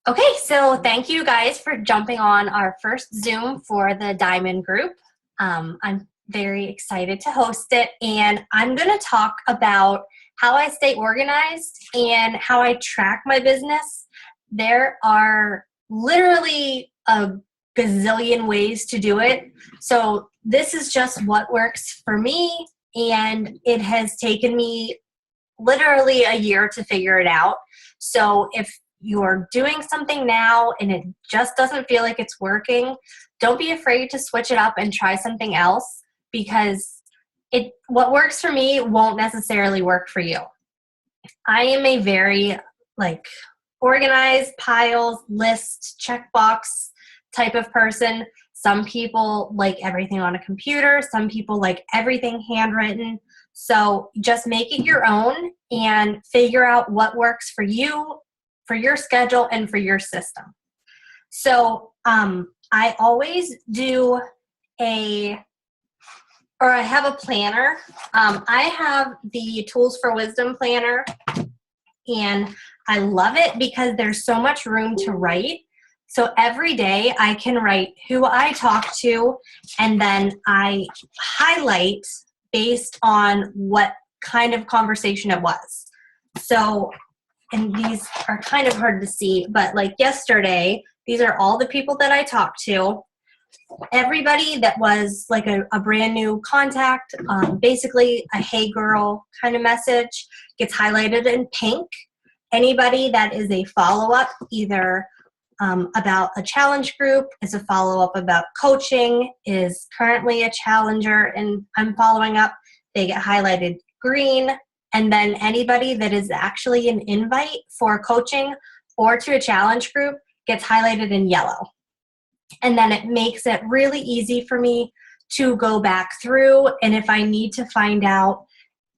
Okay, so thank you guys for jumping on our first Zoom for the Diamond Group. I'm very excited to host it, and I'm going to talk about how I stay organized and how I track my business. There are literally a gazillion ways to do it. So this is just what works for me, and it has taken me literally a year to figure it out. So if you're doing something now and it just doesn't feel like it's working, don't be afraid to switch it up and try something else, because what works for me won't necessarily work for you. I am a very organized, piles, list, checkbox type of person. Some people like everything on a computer. Some people like everything handwritten. So just make it your own and figure out what works for you, for your schedule, and for your system. So I always do I have a planner. I have the Tools for Wisdom planner, and I love it because there's so much room to write. So every day I can write who I talk to, and then I highlight based on what kind of conversation it was. So, and these are kind of hard to see, but like yesterday, these are all the people that I talked to. Everybody that was like a brand new contact, basically a hey girl kind of message, gets highlighted in pink. Anybody that is a follow-up, either about a challenge group, is a follow-up about coaching, is currently a challenger and I'm following up, they get highlighted green. And then anybody that is actually an invite for coaching or to a challenge group gets highlighted in yellow. And then it makes it really easy for me to go back through, and if I need to find out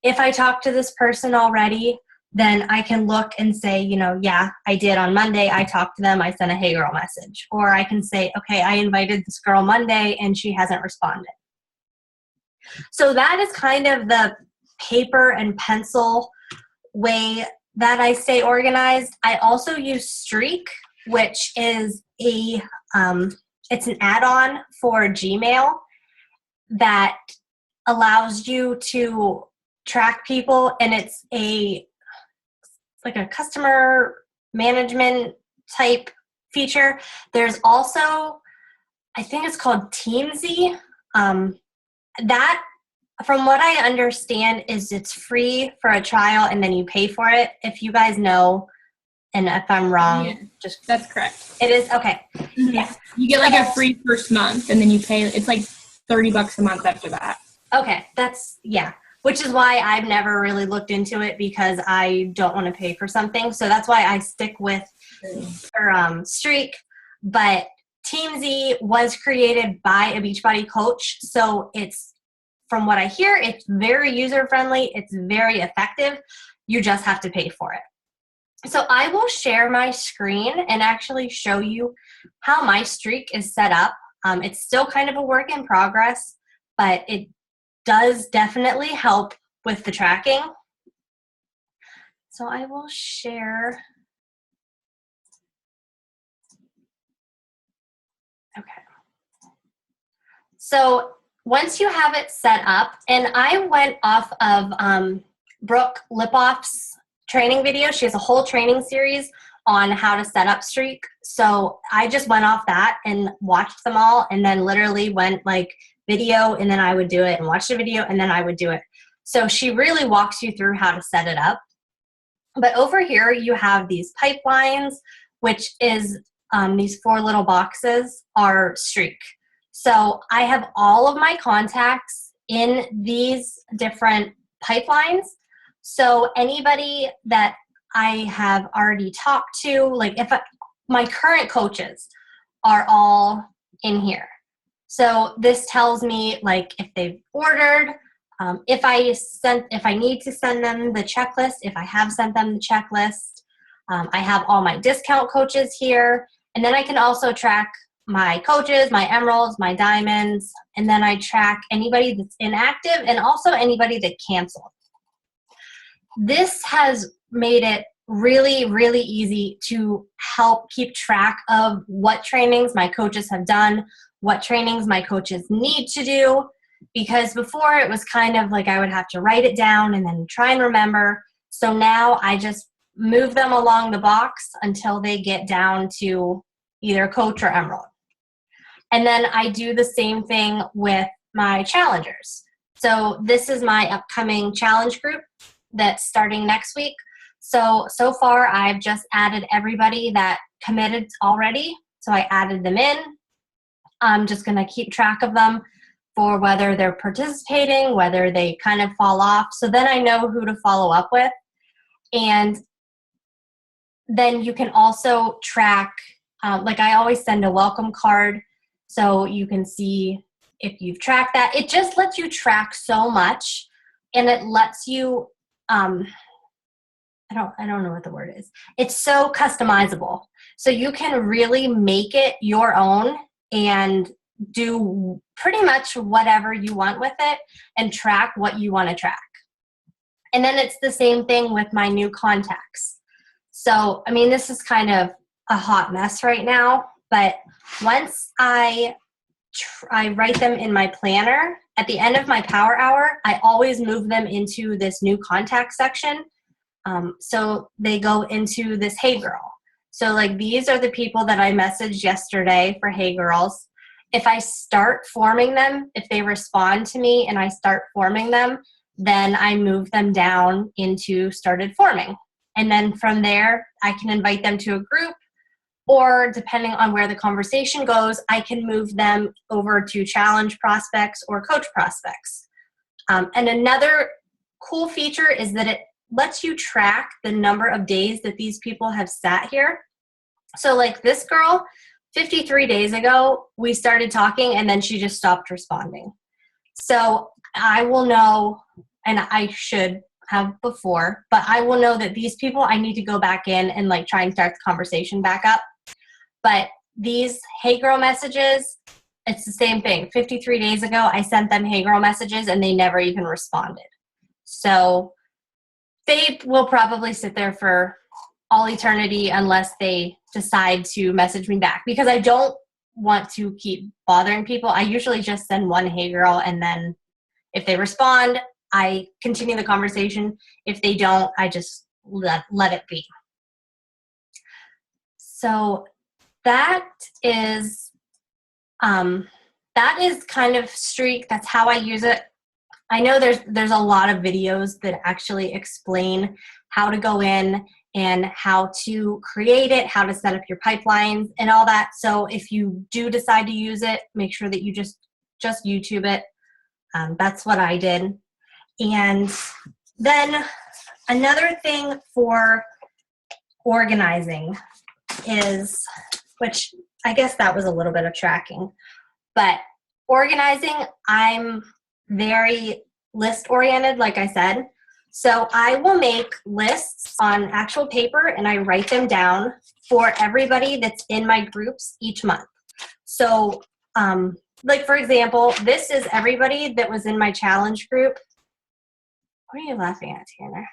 if I talked to this person already, then I can look and say, yeah, I did on Monday. I talked to them. I sent a hey girl message. Or I can say, okay, I invited this girl Monday and she hasn't responded. So that is kind of the paper and pencil way that I stay organized. I also use Streak, which is it's an add-on for Gmail that allows you to track people, and it's like a customer management type feature. There's also, I think it's called Teamzy. That, from what I understand, is it's free for a trial and then you pay for it. If you guys know, and if I'm wrong, that's correct. It is? Okay. Mm-hmm. Yeah. You get like a free first month and then you pay, it's like $30 a month after that. Okay. Which is why I've never really looked into it, because I don't want to pay for something. So that's why I stick with Streak. But Teamzy was created by a Beachbody coach. So it's, from what I hear, it's very user-friendly. It's very effective. You just have to pay for it. So I will share my screen and actually show you how my Streak is set up. It's still kind of a work in progress, but it does definitely help with the tracking. So I will share. Okay. So once you have it set up, and I went off of Brooke Lipoff's training video. She has a whole training series on how to set up Streak. So I just went off that and watched them all, and then literally went like video, and then I would do it, and watch the video, and then I would do it. So she really walks you through how to set it up. But over here you have these pipelines, which is these 4 little boxes are Streak. So I have all of my contacts in these different pipelines. So anybody that I have already talked to, like my current coaches are all in here. So this tells me like if they've ordered, if I need to send them the checklist, if I have sent them the checklist. I have all my discount coaches here, and then I can also track my coaches, my emeralds, my diamonds, and then I track anybody that's inactive and also anybody that canceled. This has made it really, really easy to help keep track of what trainings my coaches have done, what trainings my coaches need to do, because before it was kind of like I would have to write it down and then try and remember. So now I just move them along the box until they get down to either coach or emerald. And then I do the same thing with my challengers. So this is my upcoming challenge group that's starting next week. So far I've just added everybody that committed already. So I added them in. I'm just going to keep track of them for whether they're participating, whether they kind of fall off. So then I know who to follow up with. And then you can also track, like I always send a welcome card so you can see if you've tracked that. It just lets you track so much, and it lets you, I don't know what the word is. It's so customizable. So you can really make it your own and do pretty much whatever you want with it and track what you want to track. And then it's the same thing with my new contacts. So, I mean, this is kind of a hot mess right now, but once I write them in my planner, at the end of my power hour, I always move them into this new contact section. So they go into this Hey Girl. So like these are the people that I messaged yesterday for Hey Girls. If I start forming them, if they respond to me and I start forming them, then I move them down into started forming. And then from there, I can invite them to a group, or depending on where the conversation goes, I can move them over to challenge prospects or coach prospects. And another cool feature is that it lets you track the number of days that these people have sat here. So like this girl, 53 days ago, we started talking and then she just stopped responding. So I will know, and I should have before, but I will know that these people, I need to go back in and like try and start the conversation back up. But these Hey Girl messages, it's the same thing. 53 days ago, I sent them Hey Girl messages and they never even responded. So they will probably sit there for all eternity unless they decide to message me back, because I don't want to keep bothering people. I usually just send one Hey Girl, and then if they respond, I continue the conversation. If they don't, I just let it be. So that is kind of Streak. That's how I use it. I know there's a lot of videos that actually explain how to go in and how to create it, how to set up your pipelines and all that. So if you do decide to use it, make sure that you just YouTube it. That's what I did. And then another thing for organizing is, which I guess that was a little bit of tracking, but organizing, I'm very list oriented, like I said. So I will make lists on actual paper and I write them down for everybody that's in my groups each month. So like for example, this is everybody that was in my challenge group. What are you laughing at, Tanner?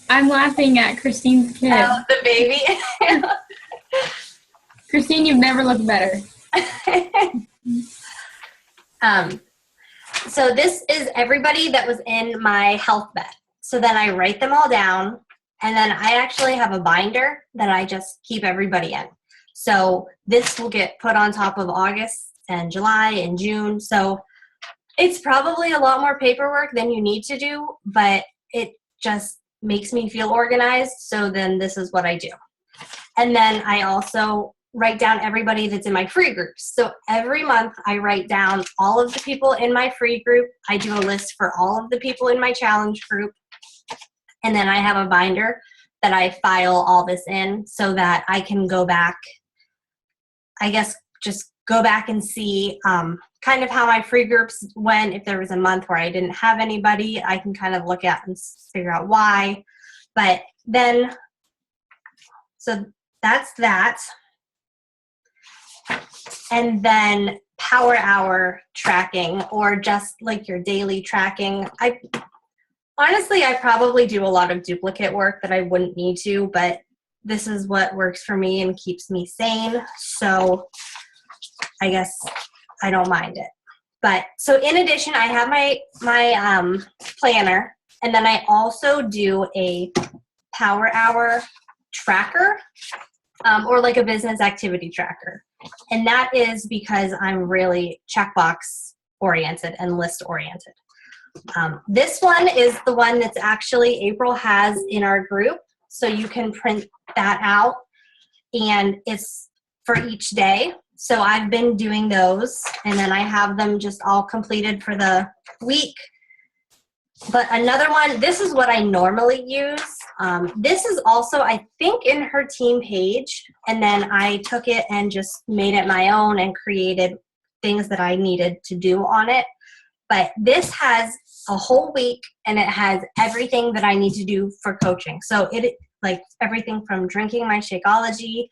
I'm laughing at Christine's kid. Oh, the baby. Christine, you've never looked better. So this is everybody that was in my health bet. So then I write them all down, and then I actually have a binder that I just keep everybody in. So this will get put on top of August and July and June. So it's probably a lot more paperwork than you need to do, but it just makes me feel organized. So then this is what I do. And then I also write down everybody that's in my free groups. So every month I write down all of the people in my free group. I do a list for all of the people in my challenge group. And then I have a binder that I file all this in so that I can go back, I guess just go back and see kind of how my free groups went. If there was a month where I didn't have anybody, I can kind of look at and figure out why. But then, so that's that. And then power hour tracking, or just like your daily tracking. honestly, I probably do a lot of duplicate work that I wouldn't need to, but this is what works for me and keeps me sane. So I guess I don't mind it. But so in addition, I have my planner, and then I also do a power hour tracker, or like a business activity tracker. And that is because I'm really checkbox oriented and list oriented. This one is the one that's actually April has in our group. So you can print that out, and it's for each day. So I've been doing those, and then I have them just all completed for the week. But another one, this is what I normally use. This is also, I think, in her team page, and then I took it and just made it my own and created things that I needed to do on it. But this has a whole week, and it has everything that I need to do for coaching. So it, like, everything from drinking my Shakeology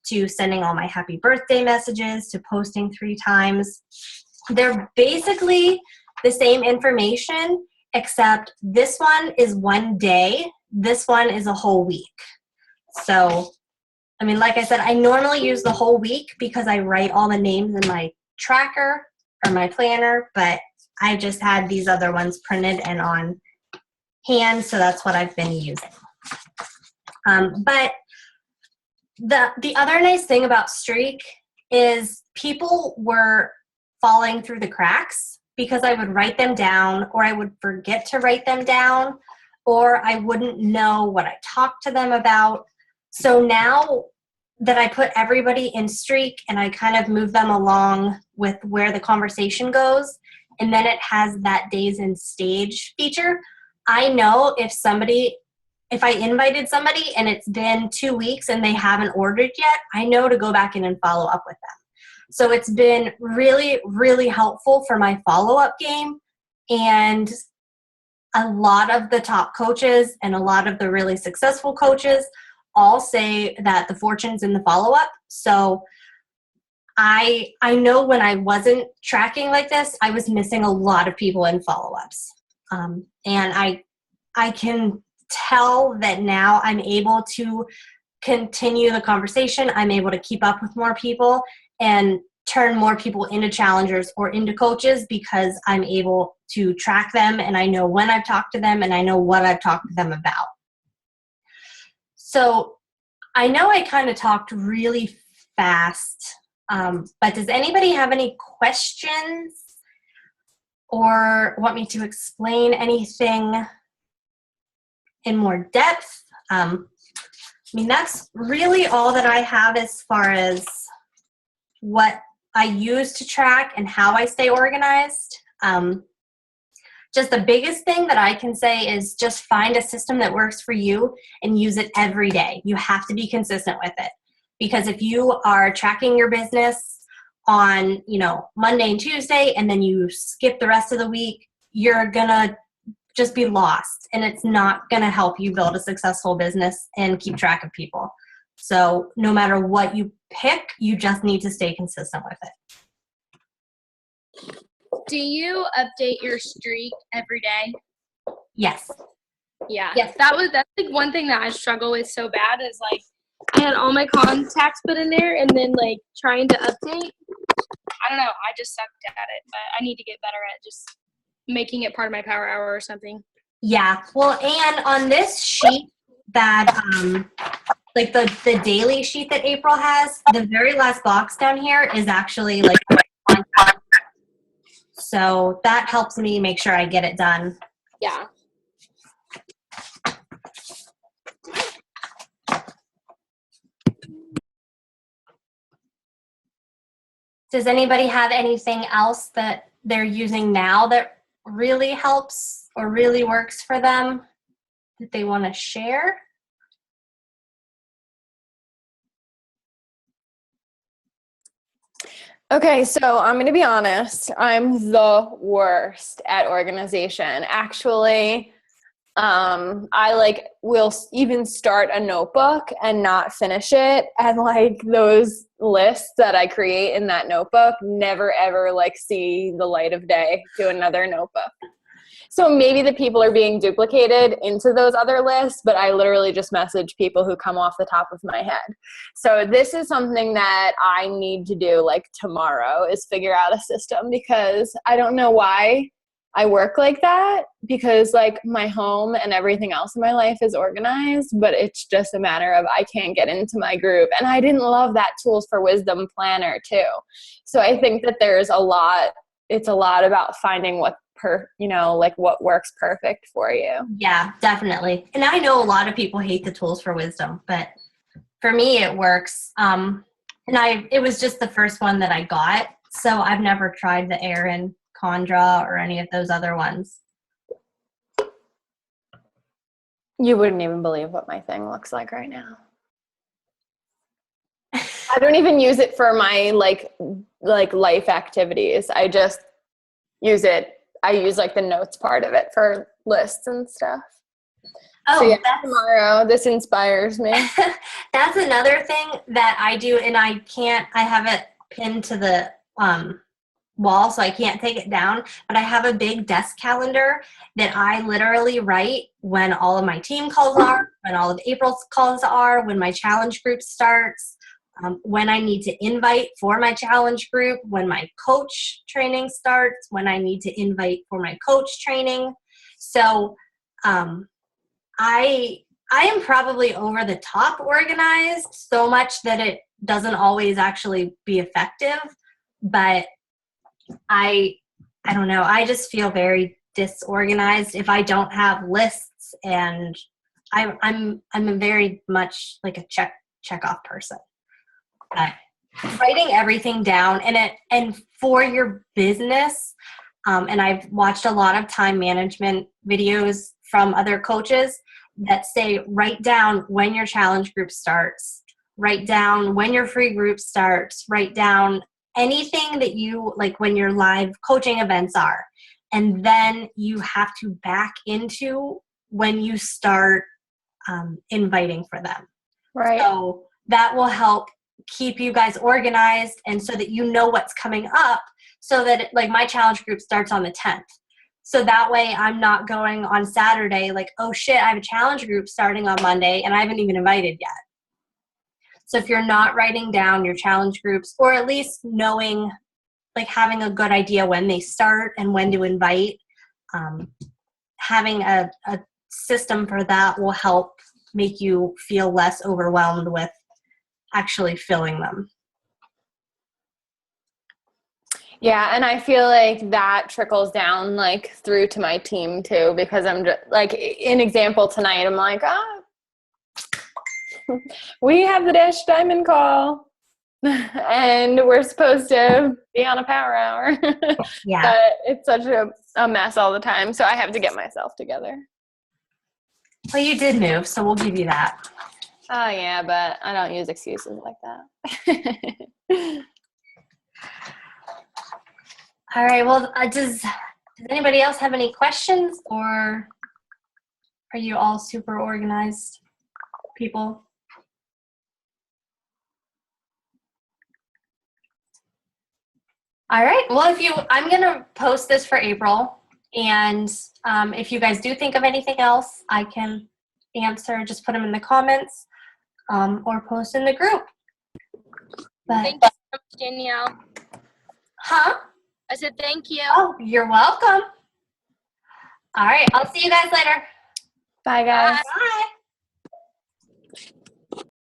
to sending all my happy birthday messages to posting 3 times. They're basically the same information, except this one is one day. This one is a whole week. So, I mean, like I said, I normally use the whole week because I write all the names in my tracker or my planner, but I just had these other ones printed and on hand, so that's what I've been using. But the other nice thing about Streak is people were falling through the cracks because I would write them down, or I would forget to write them down, or I wouldn't know what I talked to them about. So now that I put everybody in Streak and I kind of move them along with where the conversation goes, and then it has that days and stage feature, I know if I invited somebody and it's been 2 weeks and they haven't ordered yet, I know to go back in and follow up with them. So it's been really, really helpful for my follow-up game. And a lot of the top coaches and a lot of the really successful coaches all say that the fortune's in the follow-up. So I know when I wasn't tracking like this, I was missing a lot of people in follow-ups. And I can tell that now I'm able to continue the conversation. I'm able to keep up with more people and turn more people into challengers or into coaches because I'm able to track them, and I know when I've talked to them and I know what I've talked to them about. So I know I kind of talked really fast, but does anybody have any questions or want me to explain anything in more depth? I mean, that's really all that I have as far as what I use to track and how I stay organized. Just the biggest thing that I can say is just find a system that works for you and use it every day. You have to be consistent with it, because if you are tracking your business on, Monday and Tuesday, and then you skip the rest of the week, you're gonna just be lost, and it's not going to help you build a successful business and keep track of people. So no matter what you pick, you just need to stay consistent with it. Do you update your Streak every day? Yes. Yeah. Yes. That's like one thing that I struggle with so bad is like I had all my contacts put in there, and then like trying to update. I don't know. I just sucked at it, but I need to get better at just making it part of my power hour or something. Yeah. Well, and on this sheet that, like the daily sheet that April has, the very last box down here is actually like, so that helps me make sure I get it done. Yeah. Does anybody have anything else that they're using now that really helps or really works for them that they want to share? Okay, so I'm going to be honest. I'm the worst at organization. Actually, I will even start a notebook and not finish it. And those lists that I create in that notebook never ever see the light of day to another notebook. So maybe the people are being duplicated into those other lists, but I literally just message people who come off the top of my head. So this is something that I need to do like tomorrow, is figure out a system, because I don't know why I work like that, because like my home and everything else in my life is organized, but it's just a matter of I can't get into my group. And I didn't love that Tools for Wisdom planner too. So I think that there's it's a lot about finding what what works perfect for you. Yeah, definitely. And I know a lot of people hate the Tools for Wisdom, but for me it works. And it was just the first one that I got, so I've never tried the Erin Condra or any of those other ones. You wouldn't even believe what my thing looks like right now. I don't even use it for my like life activities. I just use it. I use like the notes part of it for lists and stuff. Oh, so yeah, tomorrow, this inspires me. That's another thing that I do, and I have it pinned to the wall, so I can't take it down, but I have a big desk calendar that I literally write when all of my team calls are, when all of April's calls are, when my challenge group starts, when I need to invite for my challenge group, when my coach training starts, when I need to invite for my coach training. So I am probably over the top organized, so much that it doesn't always actually be effective, but I don't know. I just feel very disorganized if I don't have lists, and I'm a very much like a check off person. But writing everything down and for your business, and I've watched a lot of time management videos from other coaches that say write down when your challenge group starts, write down when your free group starts, write down anything that you like when your live coaching events are, and then you have to back into when you start inviting for them. Right. So that will help keep you guys organized, and so that you know what's coming up, so that like my challenge group starts on the 10th. So that way I'm not going on Saturday like, oh shit, I have a challenge group starting on Monday and I haven't even invited yet. So if you're not writing down your challenge groups, or at least knowing, like having a good idea when they start and when to invite, having a system for that will help make you feel less overwhelmed with actually filling them. Yeah, and I feel like that trickles down like through to my team too, because I'm just like, an example tonight, I'm like, we have the Dash Diamond call and we're supposed to be on a power hour. Yeah. But it's such a mess all the time, so I have to get myself together. Well, you did move, so we'll give you that. Oh yeah, but I don't use excuses like that. All right. Well, does anybody else have any questions, or are you all super organized people? All right. Well, I'm going to post this for April, and if you guys do think of anything else, I can answer. Just put them in the comments, or post in the group. But, Thank you so much, Danielle. huh? I said thank you. Oh, you're welcome. All right. I'll see you guys later. Bye, guys. Bye.